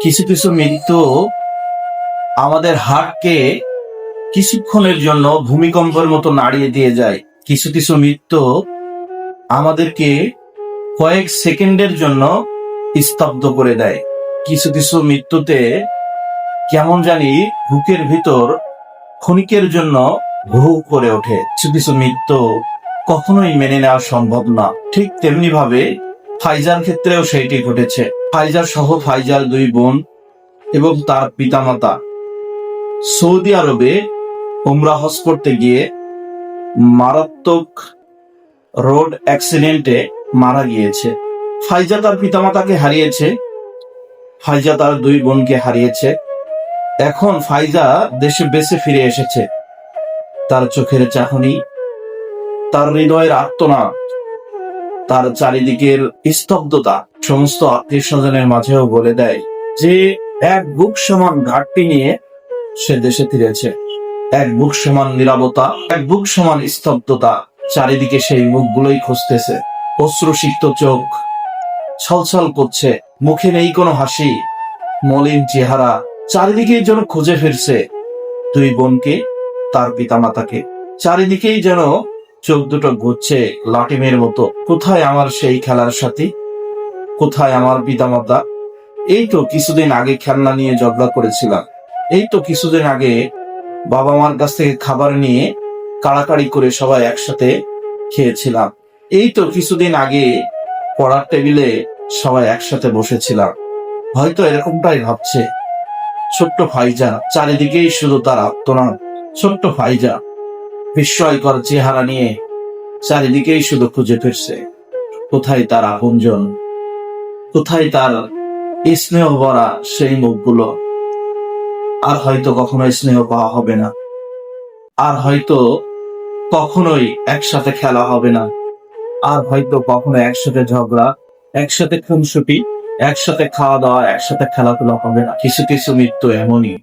কিছু কিছু মৃত্যু আমাদের হার্টকে কিছুক্ষণের জন্য ভূমিকম্পের মতো নাড়িয়ে দিয়ে যায়। কিছু কিছু মৃত্যু আমাদেরকে কয়েক সেকেন্ডের জন্য স্তব্ধ করে দেয়। কিছু কিছু মৃত্যুতে কেমন জানি বুকের ভিতর ক্ষণিকের জন্য ভু করে ওঠে। কিছু কিছু মৃত্যু কখনোই মেনে নেওয়া সম্ভব না। ঠিক তেমনি ভাবে ফাইজার ক্ষেত্রেও সেইটি ঘটেছে। ফাইজার সহ ফাইজার দুই বোন এবং তার পিতামাতা সৌদি আরবে উমরা হজ করতে গিয়ে মারাত্মক রোড অ্যাক্সিডেন্টে মারা গিয়েছে। ফাইজা তার পিতামাতাকে হারিয়েছে, ফাইজা তার দুই বোনকে হারিয়েছে। এখন ফাইজা দেশে বেঁচে ফিরে এসেছে। তার চোখের চাহনি, তার হৃদয়ের আর্তনাদ, তার চারিদিকের স্তব্ধতা সমস্ত আত্মীয় স্বজনের মাঝেও বলে দেয় যে এক বুক সমান ঘাটতি নিয়ে সে দেশে ফিরেছে। এক বুক সমান নীরবতা, এক বুক সমান স্তব্ধতা, চারিদিকে সেই মুখগুলোই খুঁজতেছে। অশ্রুসিক্ত চোখ ছলছল করছে, মুখে নেই কোনো হাসি, মলিন চেহারা, চারিদিকেই যেন খুঁজে ফিরছে দুই বোনকে, তার পিতামাতাকে। চারিদিকেই যেন চোখ দুটো ঘুরছে লাটিমের মতো। কোথায় আমার সেই খেলার সাথী, কোথায় আমার পিতামাতা? এই তো কিছুদিন আগে খেলনা নিয়ে ঝগড়া করেছিলাম, এই তো কিছুদিন আগে বাবা মার কাছ থেকে খাবার নিয়ে কাড়াকাড়ি করে সবাই একসাথে খেয়েছিলাম, এই তো কিছুদিন আগে পড়ার টেবিলে সবাই একসাথে বসেছিলাম। হয়তো এরকমটাই ভাবছে ছোট্ট ফাইজা। চারিদিকেই শুধু তার আত্মনাদ। ছোট্ট ফাইজা বিস্ময়কর চেহারা নিয়ে চারিদিকেই শুধু খুঁজে ফিরছে কোথায় তার আপনজন, কোথায় তার স্নেহ ভরা সেই মুখগুলো। আর হয়তো কখনো স্নেহ পাওয়া হবে না, আর হয়তো কখনোই একসাথে খেলা হবে না, আর হয়তো কখনো একসাথে ঝগড়া, একসাথে খুনসুটি, একসাথে খাওয়া দাওয়া, একসাথে খেলাধুলা হবে না। কিছু কিছু মৃত্যু এমনই।